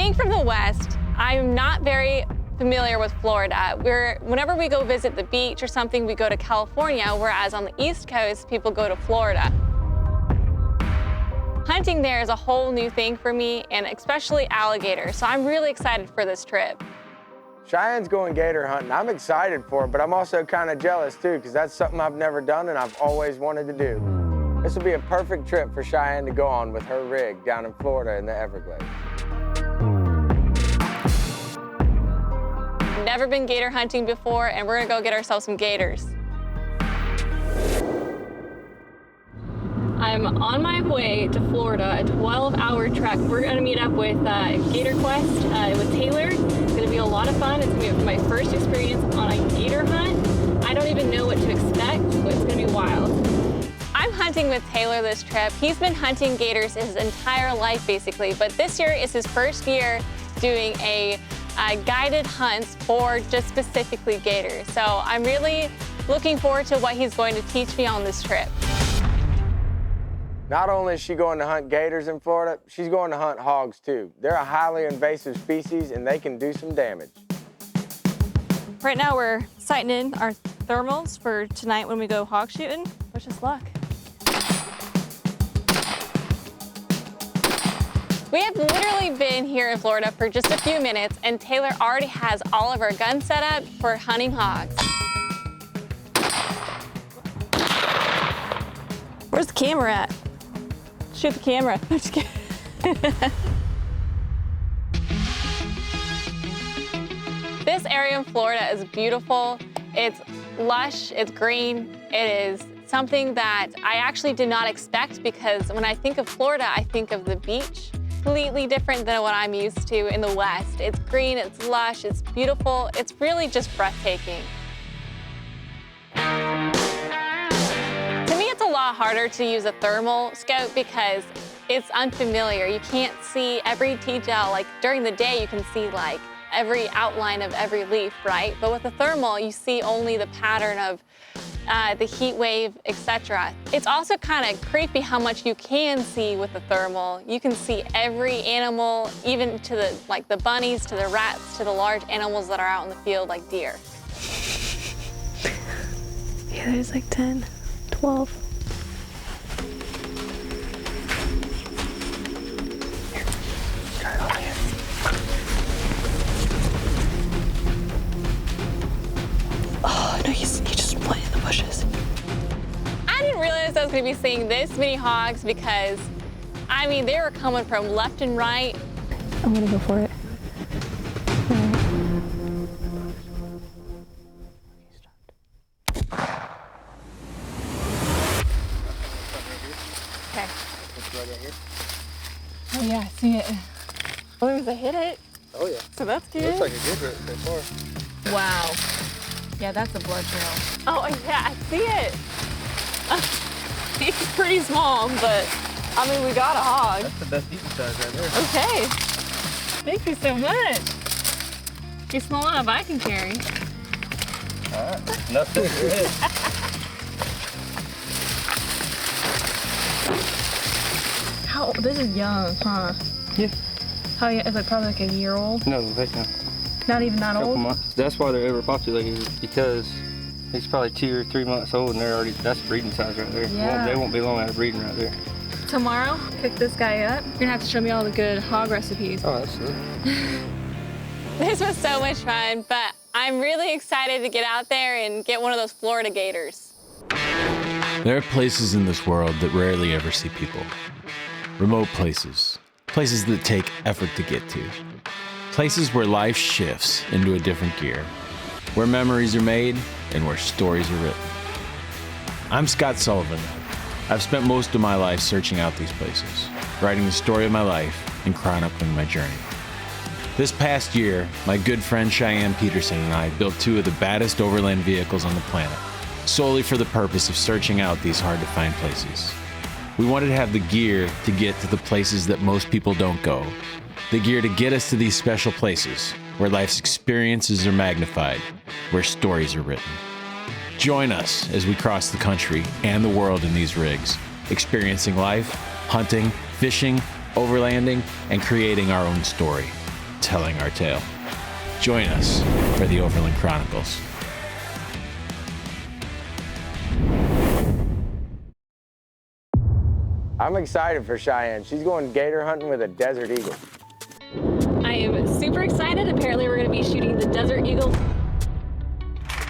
Being from the West, I'm not very familiar with Florida. Whenever we go visit the beach or something, we go to California, whereas on the East Coast, people go to Florida. Hunting there is a whole new thing for me, and especially alligators, so I'm really excited for this trip. Cheyenne's going gator hunting. I'm excited for it, but I'm also kind of jealous too, because that's something I've never done and I've always wanted to do. This will be a perfect trip for Cheyenne to go on with her rig down in Florida in the Everglades. Never been gator hunting before, and we're gonna go get ourselves some gators. I'm on my way to Florida, a 12-hour trek. We're gonna meet up with Gator Quest with Taylor. It's gonna be a lot of fun. It's gonna be my first experience on a gator hunt. I don't even know what to expect, but it's gonna be wild. I'm hunting with Taylor this trip. He's been hunting gators his entire life, basically, but this year is his first year doing a guided hunts for just specifically gators. So I'm really looking forward to what he's going to teach me on this trip. Not only is she going to hunt gators in Florida, she's going to hunt hogs too. They're a highly invasive species and they can do some damage. Right now we're sighting in our thermals for tonight when we go hog shooting. Wish us luck. We have literally been here in Florida for just a few minutes, and Taylor already has all of our guns set up for hunting hogs. Where's the camera at? Shoot the camera. I'm just kidding. This area in Florida is beautiful. It's lush, it's green. It is something that I actually did not expect, because when I think of Florida, I think of the beach. Completely different than what I'm used to in the West. It's green, it's lush, it's beautiful. It's really just breathtaking. To me, it's a lot harder to use a thermal scope because it's unfamiliar. You can't see every detail. Like during the day, you can see like every outline of every leaf, right? But with a thermal, you see only the pattern of the heat wave, etc. It's also kind of creepy how much you can see with the thermal. You can see every animal, even to the bunnies, to the rats, to the large animals that are out in the field, like deer. Yeah, there's like 10, 12. Here, try it on here. Oh, no, he just went in the bushes. I didn't realize I was going to be seeing this many hogs because, I mean, they were coming from left and right. I'm going to go for it. Okay. Oh yeah, I see it. As long as I hit it. Oh yeah. So that's good. Looks like a good hit so far. Wow. Yeah, that's a blood trail. Oh yeah, I see it. He's pretty small, but I mean, we got a hog. That's the best eating size right there. Okay. Thank you so much. He's small enough I can carry. All right. Nothing. How? This is young, huh? Yeah. How young? Is it probably like a year old? No, heck no. Not even that Couple old? months. That's why they're overpopulated, because he's probably 2 or 3 months old and they're already, that's breeding size right there. Yeah. They won't be long out of breeding right there. Tomorrow, cook this guy up. You're gonna have to show me all the good hog recipes. Oh, absolutely. This was so much fun, but I'm really excited to get out there and get one of those Florida gators. There are places in this world that rarely ever see people. Remote places. Places that take effort to get to. Places where life shifts into a different gear. Where memories are made and where stories are written. I'm Scott Sullivan. I've spent most of my life searching out these places, writing the story of my life and chronicling my journey. This past year, my good friend Cheyenne Peterson and I built 2 of the baddest overland vehicles on the planet, solely for the purpose of searching out these hard-to-find places. We wanted to have the gear to get to the places that most people don't go, the gear to get us to these special places where life's experiences are magnified, where stories are written. Join us as we cross the country and the world in these rigs, experiencing life, hunting, fishing, overlanding, and creating our own story. telling our tale. Join us for the Overland Chronicles. I'm excited for Cheyenne. She's going gator hunting with a desert eagle. I am super excited. Apparently we're going to be shooting the desert eagle.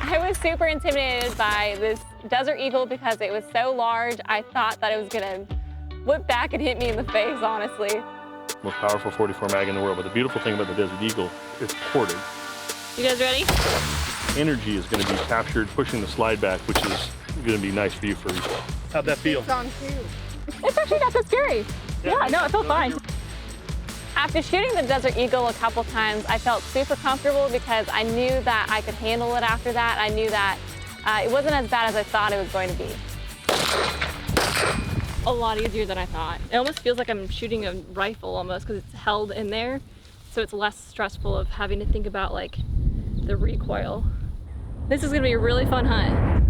I was super intimidated by this desert eagle because it was so large. I thought that it was going to whip back and hit me in the face, honestly. Most powerful 44 mag in the world, but the beautiful thing about the desert eagle is ported. You guys ready? Energy is going to be captured pushing the slide back, which is going to be nice for you for recoil. How'd that feel? It's actually not so scary. Yeah, no, it felt fine. After shooting the desert eagle a couple times, I felt super comfortable because I knew that I could handle it after that. I knew that it wasn't as bad as I thought it was going to be. A lot easier than I thought. It almost feels like I'm shooting a rifle almost because it's held in there. So it's less stressful of having to think about like the recoil. This is gonna be a really fun hunt.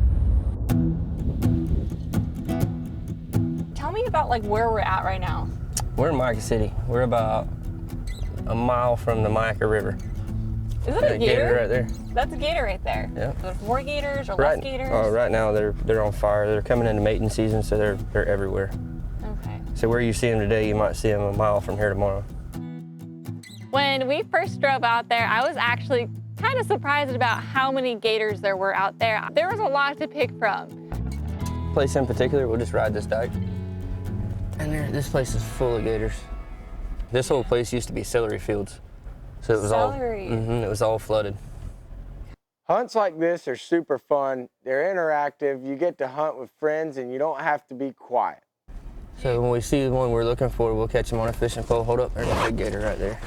Tell me about like where we're at right now. We're in Mica City. We're about a mile from the Mica River. Is it a gator? Right there. That's a gator right there. Yeah. So there's more gators or less gators? Right now they're on fire. They're coming into mating season, so they're everywhere. Okay. So where you see them today, you might see them a mile from here tomorrow. When we first drove out there, I was actually kind of surprised about how many gators there were out there. There was a lot to pick from. Place in particular, we'll just ride this dike. And this place is full of gators. This whole place used to be celery fields. So it was it was all flooded. Hunts like this are super fun. They're interactive. You get to hunt with friends and you don't have to be quiet. So when we see the one we're looking for, we'll catch him on a fishing pole. Hold up, there's a big gator right there.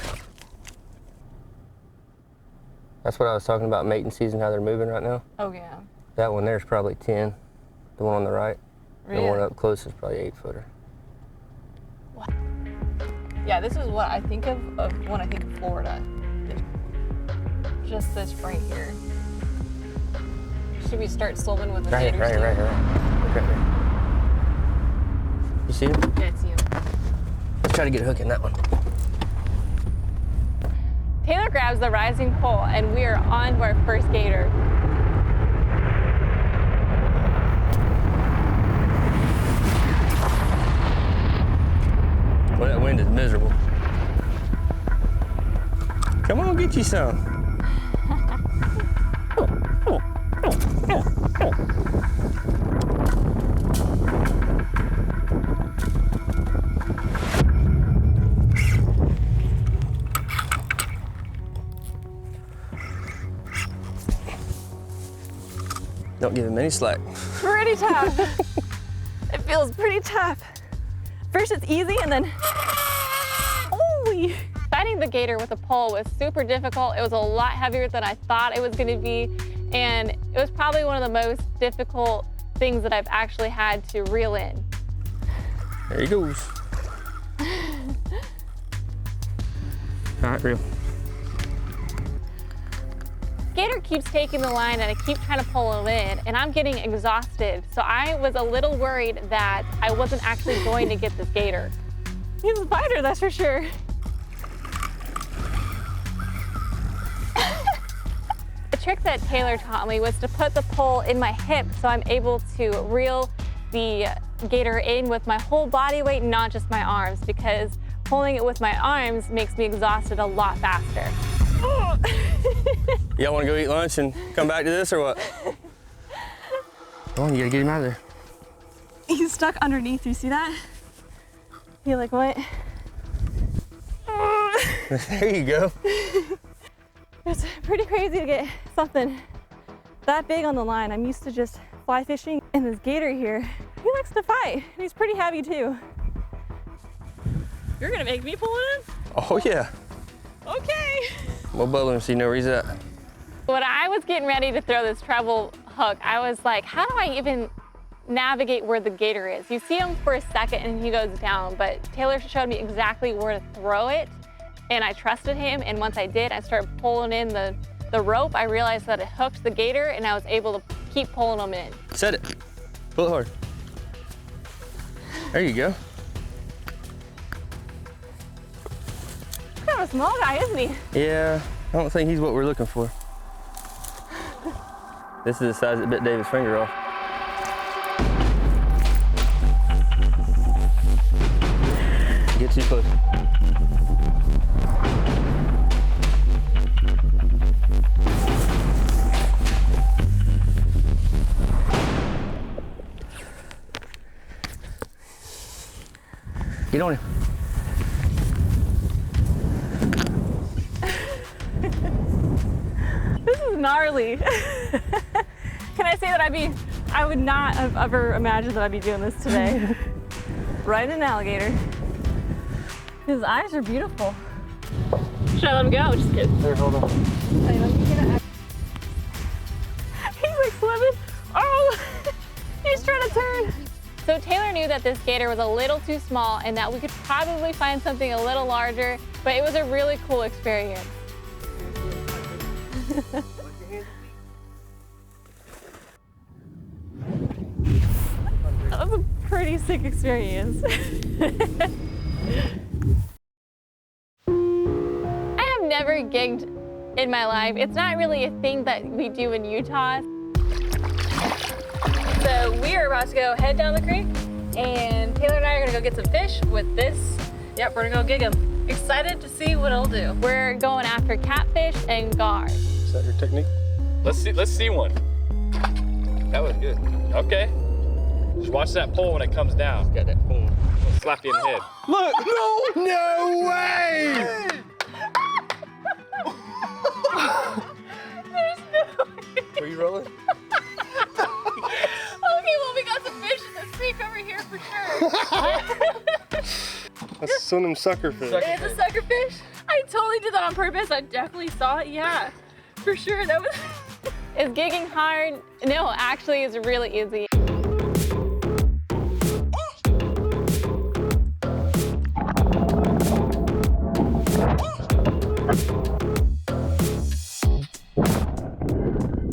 That's what I was talking about, mating season, how they're moving right now. Oh yeah. That one there's probably 10. The one on the right. Really? The one up close is probably 8-footer. Yeah, this is what I think of when I think of Florida. Just this right here. Should we start swimming with the gators? Right here. Look right here. You see him? Yeah, I see him. Let's try to get a hook in that one. Taylor grabs the rising pole and we are on to our first gator. Well, that wind is miserable. Come on, get you some. Don't give him any slack. Pretty tough. It feels pretty tough. First it's easy and then, holy. Finding the gator with a pole was super difficult. It was a lot heavier than I thought it was gonna be. And it was probably one of the most difficult things that I've actually had to reel in. There he goes. All right, reel. Gator keeps taking the line and I keep trying to pull him in and I'm getting exhausted. So I was a little worried that I wasn't actually going to get this gator. He's a fighter, that's for sure. The trick that Taylor taught me was to put the pole in my hip so I'm able to reel the gator in with my whole body weight, not just my arms, because pulling it with my arms makes me exhausted a lot faster. Y'all want to go eat lunch and come back to this or what? Come on, you gotta get him out of there. He's stuck underneath, you see that? You're like, what? There you go. It's pretty crazy to get something that big on the line. I'm used to just fly fishing, and this gator here, he likes to fight, and he's pretty heavy too. You're gonna make me pull it in? Oh yeah. Okay. We'll bubble him so you know where he's at. When I was getting ready to throw this treble hook, I was like, how do I even navigate where the gator is? You see him for a second and he goes down, but Taylor showed me exactly where to throw it, and I trusted him, and once I did, I started pulling in the rope. I realized that it hooked the gator, and I was able to keep pulling him in. Set it. Pull it hard. There you go. kind of a small guy, isn't he? Yeah, I don't think he's what we're looking for. This is the size that bit David's finger off. Get too close. Get on him. This is gnarly. Can I say that I would not have ever imagined that I'd be doing this today. Riding an alligator. His eyes are beautiful. Should I let him go? Just kidding. There, hold on. He's like swimming. Oh, he's trying to turn. So Taylor knew that this gator was a little too small and that we could probably find something a little larger, but it was a really cool experience. That was a pretty sick experience. I have never gigged in my life. It's not really a thing that we do in Utah. So we are about to go head down the creek, and Taylor and I are gonna go get some fish with this. Yep, we're gonna go gig them. Excited to see what it'll do. We're going after catfish and gar. Is that your technique? Let's see one. That was good. Okay. Just watch that pole when it comes down. Got that boom. It'll slap you in the head. Look! No way! There's no way. Were you rolling? Okay, well, we got some fish in this creek over here for sure. That's some of them sucker fish. It's a sucker fish. I totally did that on purpose. I definitely saw it. Yeah, for sure. That was. Is gigging hard? No, actually, it's really easy.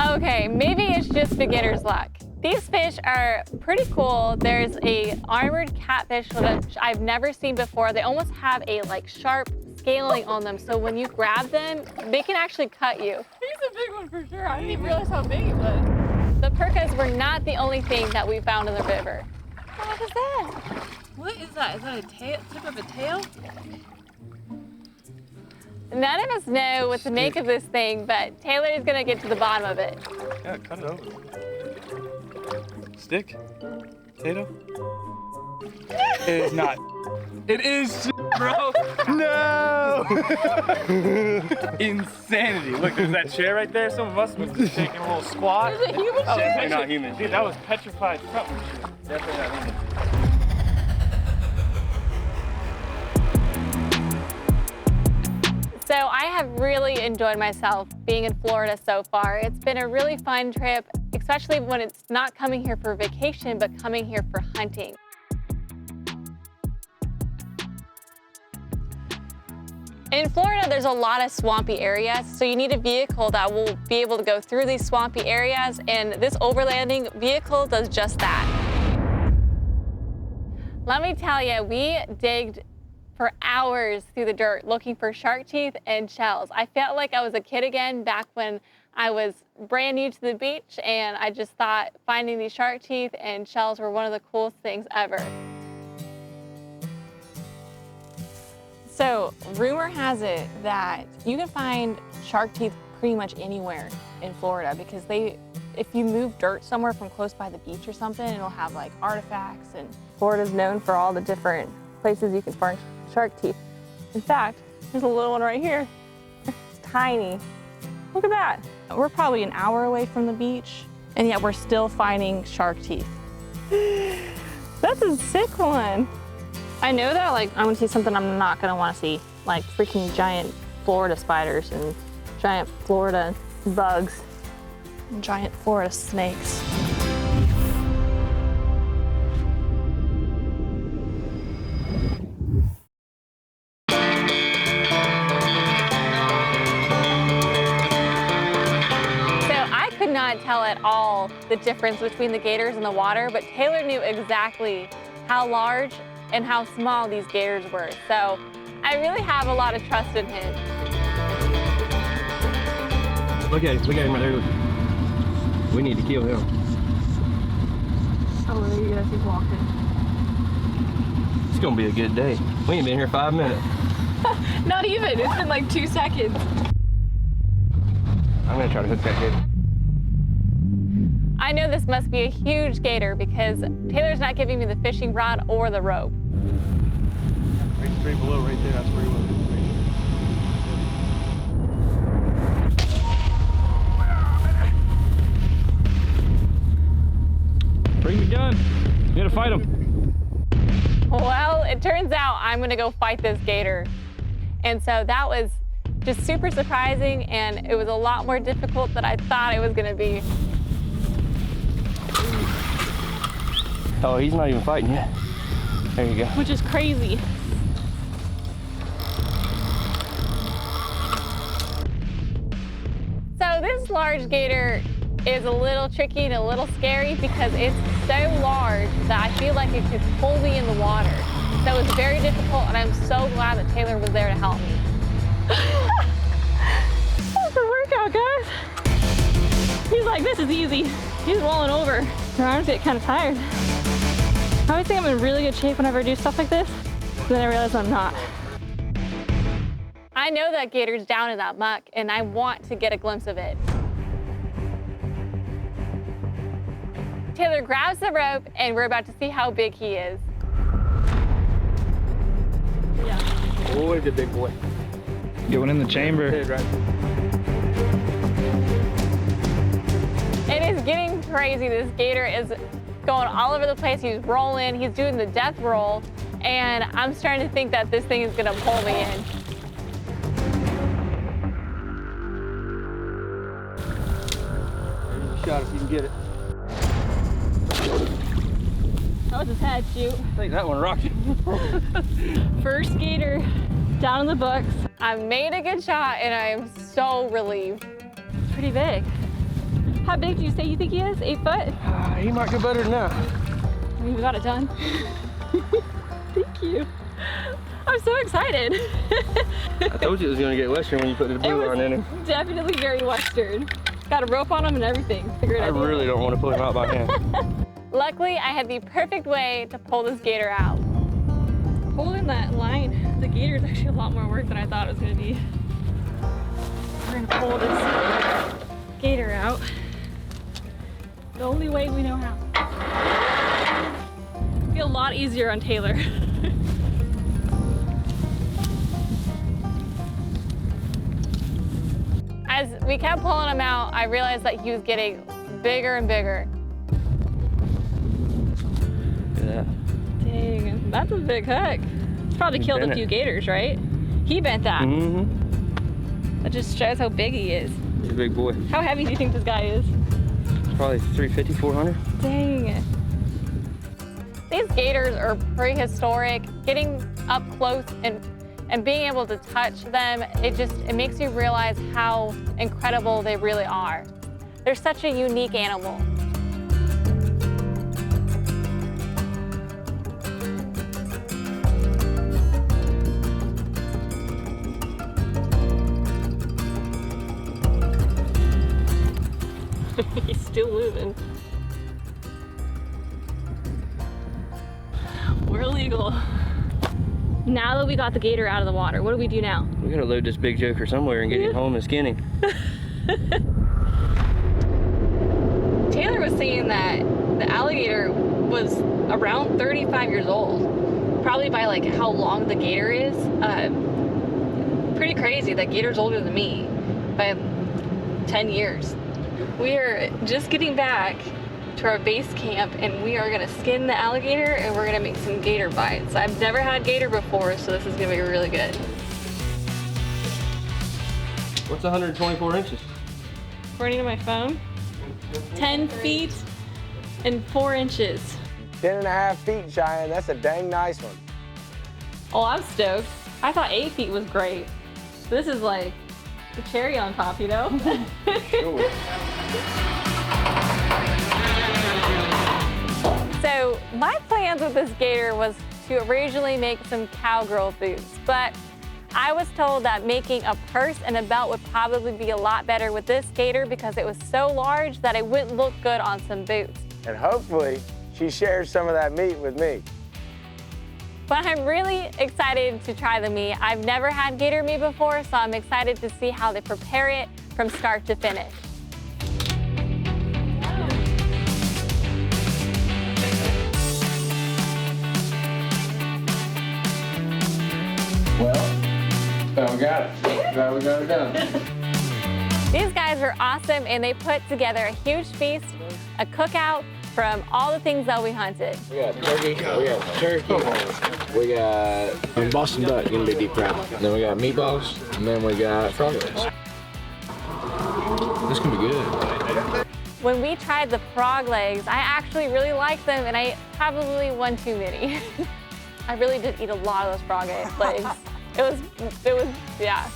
Okay, maybe it's just beginner's luck. These fish are pretty cool. There's a armored catfish which I've never seen before. They almost have a like sharp scaling on them, so when you grab them, they can actually cut you. He's a big one for sure. I didn't even realize how big he was. The purkas were not the only thing that we found in the river. What is that? What is that? Is that a tail? Tip of a tail? None of us know what to make of this thing, but Taylor is gonna get to the bottom of it. Yeah, cut it over. Stick? Potato? It is not. It is, bro. No! Insanity. Look, there's that chair right there. Someone must have been taking a little squat. Is it human That was shit? Definitely not human. Dude, that was petrified something shit. Definitely not human. So I have really enjoyed myself being in Florida so far. It's been a really fun trip, especially when it's not coming here for vacation, but coming here for hunting. In Florida, there's a lot of swampy areas, so you need a vehicle that will be able to go through these swampy areas, and this overlanding vehicle does just that. Let me tell you, we digged for hours through the dirt looking for shark teeth and shells. I felt like I was a kid again back when I was brand new to the beach, and I just thought finding these shark teeth and shells were one of the coolest things ever. So, rumor has it that you can find shark teeth pretty much anywhere in Florida because if you move dirt somewhere from close by the beach or something, it'll have like artifacts, and Florida's known for all the different places you can find shark teeth. In fact, there's a little one right here. It's tiny. Look at that. We're probably an hour away from the beach, and yet we're still finding shark teeth. That's a sick one. I know that like I'm gonna see something I'm not gonna wanna see, like freaking giant Florida spiders and giant Florida bugs and giant Florida snakes. Not tell at all the difference between the gators and the water, but Taylor knew exactly how large and how small these gators were. So I really have a lot of trust in him. Look at him right there. We need to kill him. Oh, there you go, he's walking. It's gonna be a good day. We ain't been here 5 minutes. Not even, it's been like 2 seconds. I'm gonna try to hook that gator. I know this must be a huge gator because Taylor's not giving me the fishing rod or the rope. Right straight below, right there, that's where he was. Bring your gun. You gotta fight him. Well, it turns out I'm gonna go fight this gator. And so that was just super surprising, and it was a lot more difficult than I thought it was gonna be. Oh, he's not even fighting yet. There you go. Which is crazy. So this large gator is a little tricky and a little scary because it's so large that I feel like it could pull me in the water. So it's very difficult, and I'm so glad that Taylor was there to help me. That's the workout, guys. He's like, this is easy. He's rolling over. My arms get kind of tired. I always think I'm in really good shape whenever I do stuff like this, but then I realize I'm not. I know that gator's down in that muck, and I want to get a glimpse of it. Taylor grabs the rope, and we're about to see how big he is. Yeah. Oh, he's a big boy. Going in the chamber. Right. It is getting crazy. This gator is going all over the place. He's rolling, he's doing the death roll, and I'm starting to think that this thing is gonna pull me in. There's a shot if you can get it. That was his head, shoot. I think that one rocked you. First gator down in the books. I made a good shot, and I am so relieved. It's pretty big. How big do you say you think he is? 8 foot? He might go better than that. I mean, we got it done. Thank you. I'm so excited. I told you it was gonna get western when you put the blue line in him. Definitely very western. Got a rope on him and everything. I really don't want to pull him out by hand. Luckily, I had the perfect way to pull this gator out. Pulling that line, the gator is actually a lot more work than I thought it was gonna be. We're gonna pull this gator out the only way we know how. Feel a lot easier on Taylor. As we kept pulling him out, I realized that he was getting bigger and bigger. Yeah. Dang, that's a big hook. It's probably killed a few gators, right? He bent that. Mm-hmm. That just shows how big he is. He's a big boy. How heavy do you think this guy is? Probably 350, 400. Dang. These gators are prehistoric. Getting up close and being able to touch them, it makes you realize how incredible they really are. They're such a unique animal. He's still moving. We're illegal. Now that we got the gator out of the water, what do we do now? We gotta load this big joker somewhere and get him home and skin him. Taylor was saying that the alligator was around 35 years old, probably by like how long the gator is. Pretty crazy. That gator's older than me by 10 years. We are just getting back to our base camp, and we are gonna skin the alligator and we're gonna make some gator bites. I've never had gator before, so this is gonna be really good. What's 124 inches? According to my phone, 10 feet and 4 inches. 10.5 feet, Cheyenne. That's a dang nice one. Oh, I'm stoked. I thought 8 feet was great. This is like the cherry on top, you know? Sure. So my plans with this gator was to originally make some cowgirl boots, but I was told that making a purse and a belt would probably be a lot better with this gator because it was so large that it wouldn't look good on some boots. And hopefully, she shares some of that meat with me. But I'm really excited to try the meat. I've never had gator meat before, so I'm excited to see how they prepare it from start to finish. Well, we got it. Glad we got it done. These guys are awesome, and they put together a huge feast, a cookout from all the things that we hunted. We got turkey, we got Boston duck, gonna be deep fried. Then we got meatballs, and then we got frog legs. This can be good. When we tried the frog legs, I actually really liked them, and I probably won too many. I really did eat a lot of those frog legs. It was, yeah.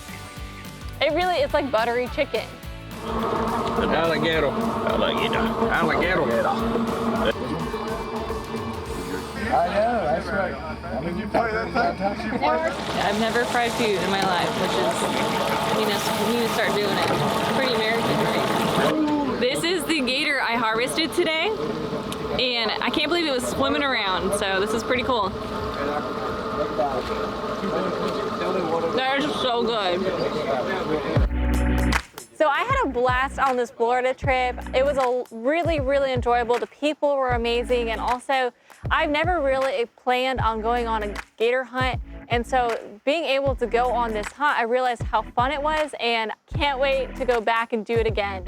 It's like buttery chicken. Alligator. I know, that's right. I mean, you play that thing. I've never fried food in my life, which is, you need to start doing it. It's pretty American, right? This is the gator I harvested today, and I can't believe it was swimming around, so this is pretty cool. They're so good. So I had a blast on this Florida trip. It was really, really enjoyable. The people were amazing, and also I've never really planned on going on a gator hunt, and so being able to go on this hunt, I realized how fun it was, and can't wait to go back and do it again.